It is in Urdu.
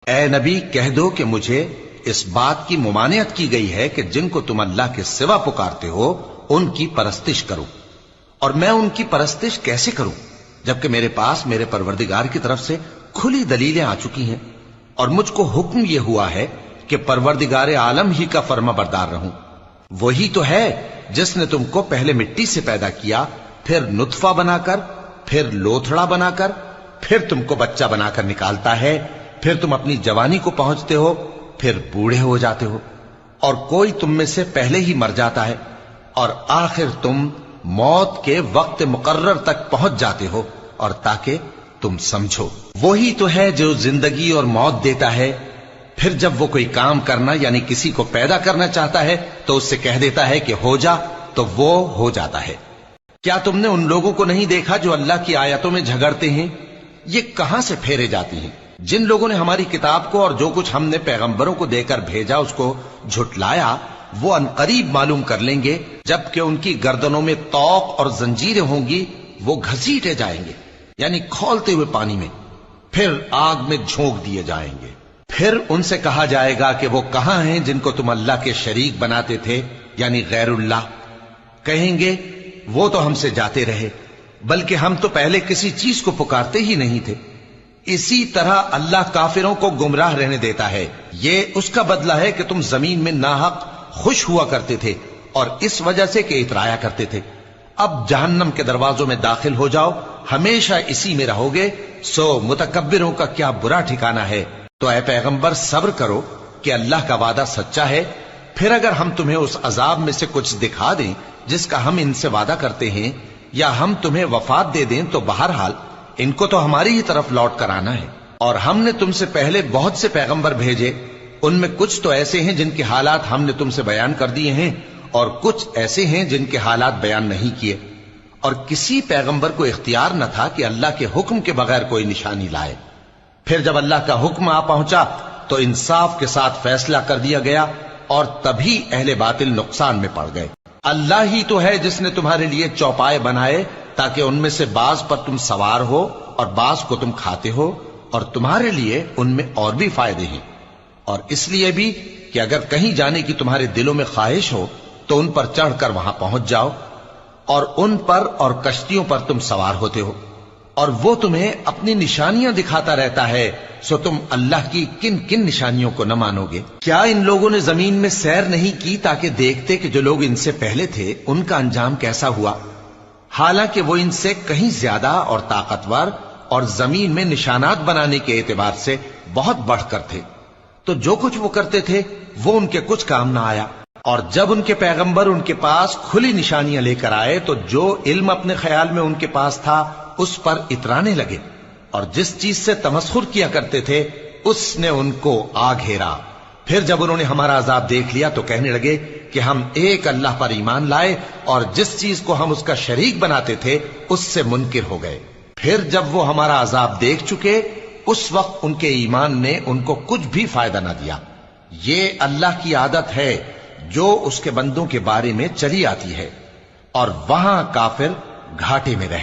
اے نبی کہہ دو کہ مجھے اس بات کی ممانعت کی گئی ہے کہ جن کو تم اللہ کے سوا پکارتے ہو ان کی پرستش کرو، اور میں ان کی پرستش کیسے کروں جبکہ میرے پاس میرے پروردگار کی طرف سے کھلی دلیلیں آ چکی ہیں، اور مجھ کو حکم یہ ہوا ہے کہ پروردگار عالم ہی کا فرما بردار رہوں۔ وہی تو ہے جس نے تم کو پہلے مٹی سے پیدا کیا، پھر نطفہ بنا کر، پھر لوتھڑا بنا کر، پھر تم کو بچہ بنا کر نکالتا ہے، پھر تم اپنی جوانی کو پہنچتے ہو، پھر بوڑھے ہو جاتے ہو، اور کوئی تم میں سے پہلے ہی مر جاتا ہے، اور آخر تم موت کے وقت مقرر تک پہنچ جاتے ہو، اور تاکہ تم سمجھو۔ وہی تو ہے جو زندگی اور موت دیتا ہے، پھر جب وہ کوئی کام کرنا یعنی کسی کو پیدا کرنا چاہتا ہے تو اس سے کہہ دیتا ہے کہ ہو جا، تو وہ ہو جاتا ہے۔ کیا تم نے ان لوگوں کو نہیں دیکھا جو اللہ کی آیتوں میں جھگڑتے ہیں؟ یہ کہاں سے پھیرے جاتی ہیں؟ جن لوگوں نے ہماری کتاب کو اور جو کچھ ہم نے پیغمبروں کو دے کر بھیجا اس کو جھٹلایا، وہ انقریب معلوم کر لیں گے جبکہ ان کی گردنوں میں طوق اور زنجیریں ہوں گی، وہ گھسیٹے جائیں گے یعنی کھولتے ہوئے پانی میں، پھر آگ میں جھونک دیے جائیں گے۔ پھر ان سے کہا جائے گا کہ وہ کہاں ہیں جن کو تم اللہ کے شریک بناتے تھے یعنی غیر اللہ؟ کہیں گے وہ تو ہم سے جاتے رہے، بلکہ ہم تو پہلے کسی چیز کو پکارتے ہی نہیں تھے۔ اسی طرح اللہ کافروں کو گمراہ رہنے دیتا ہے، یہ اس کا بدلہ ہے کہ تم زمین میں ناحق خوش ہوا کرتے تھے اور اس وجہ سے کہ اترایا کرتے تھے۔ اب جہنم کے دروازوں میں داخل ہو جاؤ، ہمیشہ اسی میں رہو گے، سو متکبروں کا کیا برا ٹھکانہ ہے۔ تو اے پیغمبر صبر کرو کہ اللہ کا وعدہ سچا ہے، پھر اگر ہم تمہیں اس عذاب میں سے کچھ دکھا دیں جس کا ہم ان سے وعدہ کرتے ہیں، یا ہم تمہیں وفات دے دیں، تو بہرحال ان کو تو ہماری ہی طرف لوٹ کر آنا ہے۔ اور ہم نے تم سے پہلے بہت سے پیغمبر بھیجے، ان میں کچھ تو ایسے ہیں جن کے حالات ہم نے تم سے بیان کر دیے ہیں، اور کچھ ایسے ہیں جن کے حالات بیان نہیں کیے، اور کسی پیغمبر کو اختیار نہ تھا کہ اللہ کے حکم کے بغیر کوئی نشانی لائے۔ پھر جب اللہ کا حکم آ پہنچا تو انصاف کے ساتھ فیصلہ کر دیا گیا، اور تبھی اہل باطل نقصان میں پڑ گئے۔ اللہ ہی تو ہے جس نے تمہارے لیے چوپائے بنائے تاکہ ان میں سے بعض پر تم سوار ہو اور بعض کو تم کھاتے ہو، اور تمہارے لیے ان میں اور بھی فائدے ہیں، اور اس لیے بھی کہ اگر کہیں جانے کی تمہارے دلوں میں خواہش ہو تو ان پر چڑھ کر وہاں پہنچ جاؤ، اور ان پر اور کشتیوں پر تم سوار ہوتے ہو، اور وہ تمہیں اپنی نشانیاں دکھاتا رہتا ہے، سو تم اللہ کی کن کن نشانیوں کو نہ مانو گے؟ کیا ان لوگوں نے زمین میں سیر نہیں کی تاکہ دیکھتے کہ جو لوگ ان سے پہلے تھے ان کا انجام کیسا ہوا؟ حالانکہ وہ ان سے کہیں زیادہ اور طاقتور اور زمین میں نشانات بنانے کے اعتبار سے بہت بڑھ کر تھے، تو جو کچھ وہ کرتے تھے وہ ان کے کچھ کام نہ آیا۔ اور جب ان کے پیغمبر ان کے پاس کھلی نشانیاں لے کر آئے تو جو علم اپنے خیال میں ان کے پاس تھا اس پر اترانے لگے، اور جس چیز سے تمسخر کیا کرتے تھے اس نے ان کو آ گھیرا۔ پھر جب انہوں نے ہمارا عذاب دیکھ لیا تو کہنے لگے کہ ہم ایک اللہ پر ایمان لائے، اور جس چیز کو ہم اس کا شریک بناتے تھے اس سے منکر ہو گئے۔ پھر جب وہ ہمارا عذاب دیکھ چکے اس وقت ان کے ایمان نے ان کو کچھ بھی فائدہ نہ دیا۔ یہ اللہ کی عادت ہے جو اس کے بندوں کے بارے میں چلی آتی ہے، اور وہاں کافر گھاٹے میں رہے۔